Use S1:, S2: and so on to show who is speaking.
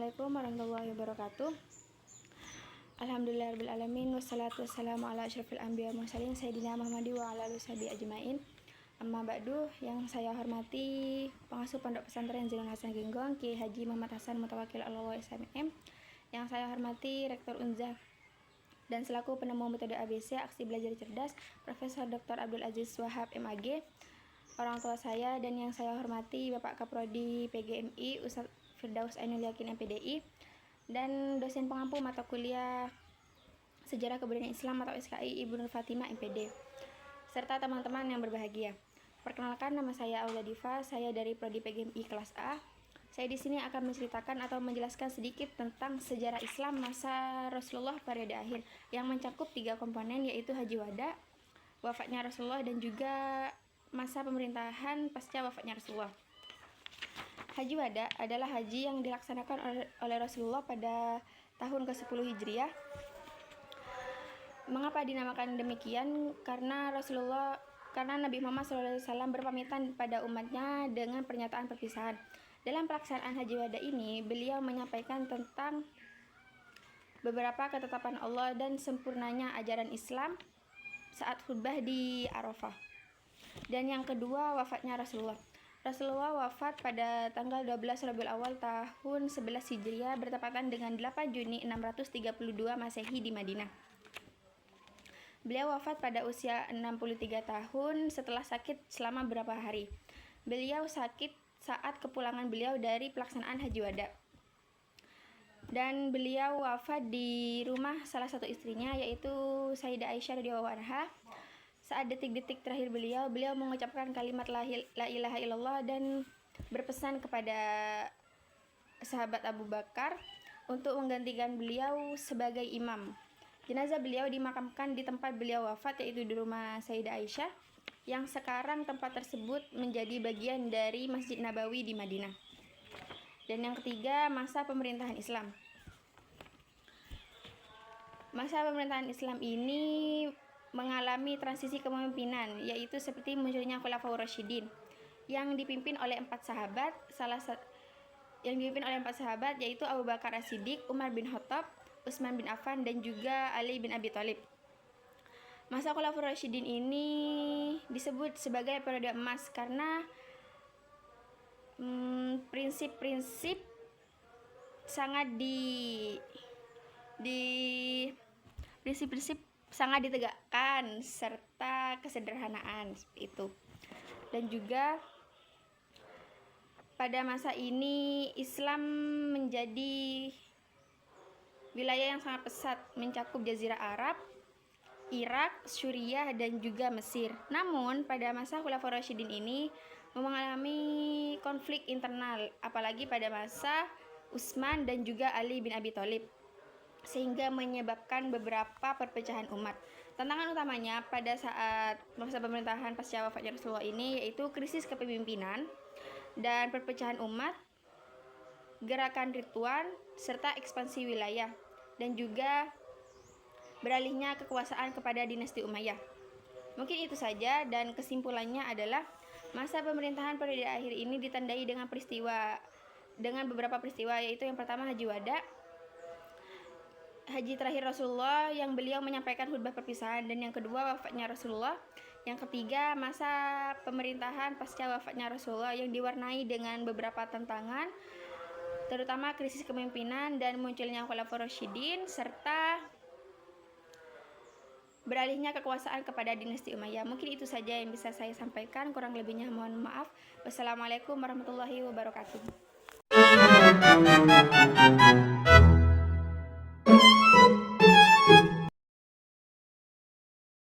S1: Assalamualaikum warahmatullahi wabarakatuh. Alhamdulillahirrahmanirrahim. Wassalatu wassalamu ala asyrafil anbiya mursalin Sayyidina Muhammadi wa ala alihi ajmain. Amma ba'du, yang saya hormati pengasuh Pondok Pesantren Zainul Hasan Genggong, Kiai Haji Muhammad Hasan Mutawakil Allah SMM. Yang saya hormati Rektor Unza dan selaku penemu metode ABC Aksi Belajar Cerdas, Profesor Dr. Abdul Aziz Wahab MAG, orang tua saya, dan yang saya hormati Bapak Kaprodi PGMI Ustadz Firdaus Ainul Yakin MPDI, dan dosen pengampu mata kuliah Sejarah Kebudayaan Islam atau SKI Ibu Nur Fatimah MPD, serta teman-teman yang berbahagia. Perkenalkan, nama saya Aulia Diva, saya dari Prodi PGMI kelas A. Saya di sini akan menceritakan atau menjelaskan sedikit tentang sejarah Islam masa Rasulullah periode akhir yang mencakup 3 komponen, yaitu Haji Wada, wafatnya Rasulullah, dan juga masa pemerintahan pasca wafatnya Rasulullah. Haji Wada adalah haji yang dilaksanakan oleh Rasulullah pada tahun ke-10 Hijriah. Mengapa dinamakan demikian? Karena Nabi Muhammad SAW berpamitan pada umatnya dengan pernyataan perpisahan. Dalam pelaksanaan Haji Wada ini, beliau menyampaikan tentang beberapa ketetapan Allah dan sempurnanya ajaran Islam saat khutbah di Arafah. Dan yang kedua, wafatnya Rasulullah. Rasulullah wafat pada tanggal 12 Rabiul Awal tahun 11 Hijriah bertepatan dengan 8 Juni 632 Masehi di Madinah. Beliau wafat pada usia 63 tahun setelah sakit selama beberapa hari. Beliau sakit saat kepulangan beliau dari pelaksanaan Haji Wada. Dan beliau wafat di rumah salah satu istrinya, yaitu Sayyidah Aisyah radhiyallahu anha. Saat detik-detik terakhir beliau mengucapkan kalimat la ilaha illallah dan berpesan kepada sahabat Abu Bakar untuk menggantikan beliau sebagai imam. Jenazah beliau dimakamkan di tempat beliau wafat, yaitu di rumah Sayyidah Aisyah, yang sekarang tempat tersebut menjadi bagian dari Masjid Nabawi di Madinah. Dan yang ketiga, masa pemerintahan Islam. Masa pemerintahan Islam ini mengalami transisi kepemimpinan, yaitu seperti munculnya Khulafaur Rasyidin yang dipimpin oleh 4 sahabat, yaitu Abu Bakar As-Siddiq, Umar bin Khattab, Utsman bin Affan, dan juga Ali bin Abi Thalib. Masa Khulafaur Rasyidin ini disebut sebagai periode emas karena prinsip-prinsip sangat ditegakkan serta kesederhanaan seperti itu. Dan juga pada masa ini Islam menjadi wilayah yang sangat pesat, mencakup Jazirah Arab, Irak, Suriah, dan juga Mesir. Namun pada masa Khulafaur Rasyidin ini mengalami konflik internal, apalagi pada masa Utsman dan juga Ali bin Abi Thalib, sehingga menyebabkan beberapa perpecahan umat. Tantangan utamanya pada saat masa pemerintahan pasca wafatnya Rasulullah ini yaitu krisis kepemimpinan dan perpecahan umat, gerakan Ridwan, serta ekspansi wilayah, dan juga beralihnya kekuasaan kepada dinasti Umayyah. Mungkin itu saja, dan kesimpulannya adalah masa pemerintahan periode akhir ini ditandai dengan beberapa peristiwa, yaitu yang pertama Haji Wada, haji terakhir Rasulullah yang beliau menyampaikan khutbah perpisahan, dan yang kedua wafatnya Rasulullah. Yang ketiga, masa pemerintahan pasca wafatnya Rasulullah yang diwarnai dengan beberapa tantangan, terutama krisis kepemimpinan dan munculnya Khulafaur Rasyidin serta beralihnya kekuasaan kepada dinasti Umayyah. Mungkin itu saja yang bisa saya sampaikan, kurang lebihnya mohon maaf. Wassalamualaikum warahmatullahi wabarakatuh.